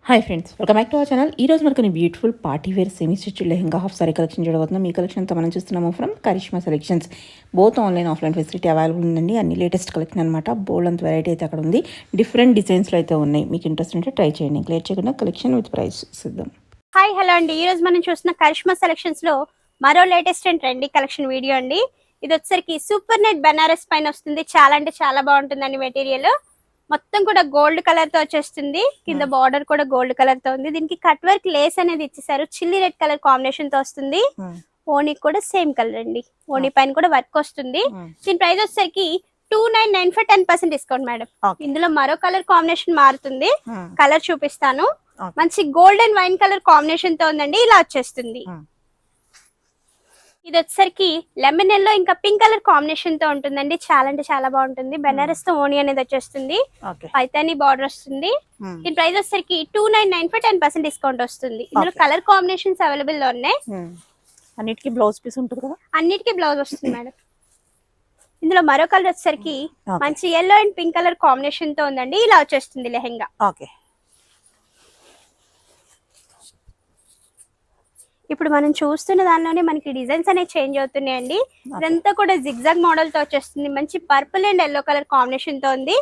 Hi friends, welcome back to our channel. ఈ రోజు మనకు beautiful party wear semi stitch lehenga half sari collection చూడబోతున్నాం. ఈ కలెక్షన్ అంతా మనం చూస్తున్నాము from Karishma selections. Both online offline facility available ఉందండి. అన్ని లేటెస్ట్ కలెక్షన్ అనమాట. బోల్డ్ అంత వెరైటీ అయితే అక్కడ ఉంది. డిఫరెంట్ డిజైన్స్లో అయితే ఉన్నాయి. మీకు ఇంట్రెస్ట్ ఉంటే ట్రై చేయండి. క్లియర్ చేయకుండా కలెక్షన్ విత్ ప్రైస్ సిద్ధం. హాయ్ హలో అండి. ఈ రోజు మనం చూస్తున్న కరిష్మా సెలెక్షన్స్ లో మరో latest and trendy collection video అండి. ఇది వచ్చరికి సూపర్ నెట్ బనారస్ పైన వస్తుంది. చాలా అంటే చాలా బాగుంటుందండి. మెటీరియల్ మొత్తం కూడా గోల్డ్ కలర్ తో వచ్చేస్తుంది. కింద బార్డర్ కూడా గోల్డ్ కలర్ తో ఉంది. దీనికి కట్ వర్క్ లేస్ అనేది ఇచ్చేసారు. చిల్లీ రెడ్ కలర్ కాంబినేషన్ తో వస్తుంది. ఓనీ కూడా సేమ్ కలర్ అండి. ఓనీ పైన కూడా వర్క్ వస్తుంది. దీని ప్రైస్ వచ్చేసరికి 2995 10% డిస్కౌంట్ మేడం. ఇందులో మరో కలర్ కాంబినేషన్ మారుతుంది. కలర్ చూపిస్తాను. మంచి gold and wine colour combination తో ఉందండి. ఇలా వచ్చేస్తుంది. ఇది వచ్చేసరికి లెమన్ ఎల్లో ఇంకా పింక్ కలర్ కాంబినేషన్ తో ఉంటుందండి. చాలా అంటే చాలా బాగుంటుంది. బెనారస్ తో ఓనీ అనేది వచ్చేస్తుంది. పైతాని బార్డర్ వస్తుంది. దీని ప్రైస్ వచ్చేసరికి 2995 10% డిస్కౌంట్ వస్తుంది. ఇందులో కలర్ కాంబినేషన్స్ అవైలబుల్ లో ఉన్నాయి. అన్నిటికీ బ్లౌజ్ పీస్ ఉంటుంది కదా? అన్నిటికీ బ్లౌజ్ వస్తుంది మేడం. ఇందులో మరో కలర్ వచ్చేసరికి మంచి yellow and pink colour combination తో ఉందండి. ఇలా వచ్చేస్తుంది లెహెంగా. ఓకే, ఇప్పుడు మనం చూస్తున్న దానిలోనే మనకి డిజైన్స్ అనేవి చేంజ్ అవుతున్నాయండి. ఇదంతా కూడా జిగ్జాగ్ మోడల్ తో వచ్చేస్తుంది. మంచి purple and yellow colour combination తో ఉంది.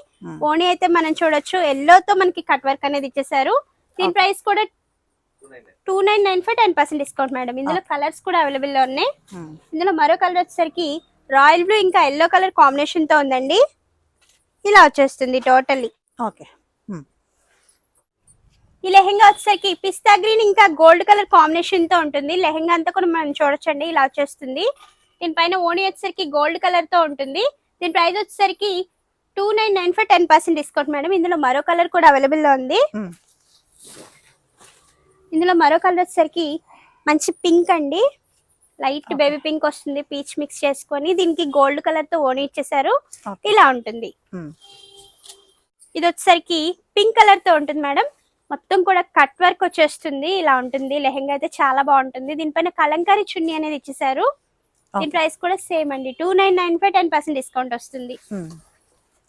ఓనీ అయితే మనం చూడొచ్చు ఎల్లో తో మనకి కట్ వర్క్ అనేది ఇచ్చేసారు. దీని ప్రైస్ కూడా 2995 10% డిస్కౌంట్ మేడం. ఇందులో కలర్స్ కూడా అవైలబుల్ లో ఉన్నాయి. ఇందులో మరో కలర్ వచ్చేసరికి రాయల్ బ్లూ ఇంకా ఎల్లో కలర్ కాంబినేషన్ తో ఉందండి. ఇలా వచ్చేస్తుంది టోటల్లీ. ఓకే, ఈ లెహెంగా వచ్చేసరికి పిస్తా గ్రీన్ ఇంకా గోల్డ్ కలర్ కాంబినేషన్ తో ఉంటుంది. లెహెంగా అంతా కూడా మనం చూడొచ్చండి. ఇలా వచ్చేస్తుంది. దీనిపైన ఓనీ వచ్చేసరికి గోల్డ్ కలర్ తో ఉంటుంది. దీని ప్రైస్ వచ్చేసరికి 2995 10% డిస్కౌంట్ మేడం. ఇందులో మరో కలర్ కూడా అవైలబుల్ లో ఉంది. ఇందులో మరో కలర్ వచ్చేసరికి మంచి పింక్ అండి. లైట్ బేబీ పింక్ వస్తుంది. పీచ్ మిక్స్ చేసుకొని దీనికి గోల్డ్ కలర్ తో ఓనీ ఇచ్చేసారు. ఇలా ఉంటుంది. ఇది వచ్చేసరికి పింక్ కలర్ తో ఉంటుంది మేడం. మొత్తం కూడా కట్ వర్క్ వచ్చేస్తుంది. ఇలా ఉంటుంది. లెహెంగా అయితే చాలా బాగుంటుంది. దీనిపైన కలంకారీ చున్నీ అనేది ఇచ్చేసారు. దీని ప్రైస్ కూడా సేమ్ అండి. 2995 10% డిస్కౌంట్ వస్తుంది.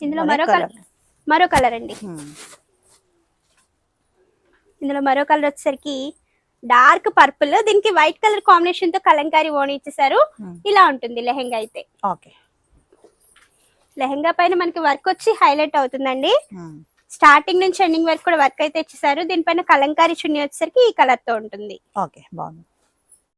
ఇందులో మరో కలర్ అండి. ఇందులో మరో కలర్ వచ్చేసరికి డార్క్ పర్పుల్. దీనికి వైట్ కలర్ కాంబినేషన్ తో కలంకారీ ఓనీ ఇచ్చేసారు. ఇలా ఉంటుంది లెహెంగా అయితే. లెహెంగా పైన మనకి వర్క్ వచ్చి హైలైట్ అవుతుందండి. స్టార్టింగ్ నుంచి ఎండింగ్ వరకు కూడా వర్క్ అయితే ఇచ్చేసారు. దీనిపైన కలంకారీ చున్నీ వచ్చేసరికి ఈ కలర్ తో ఉంటుంది. ఓకే, బాగుంది.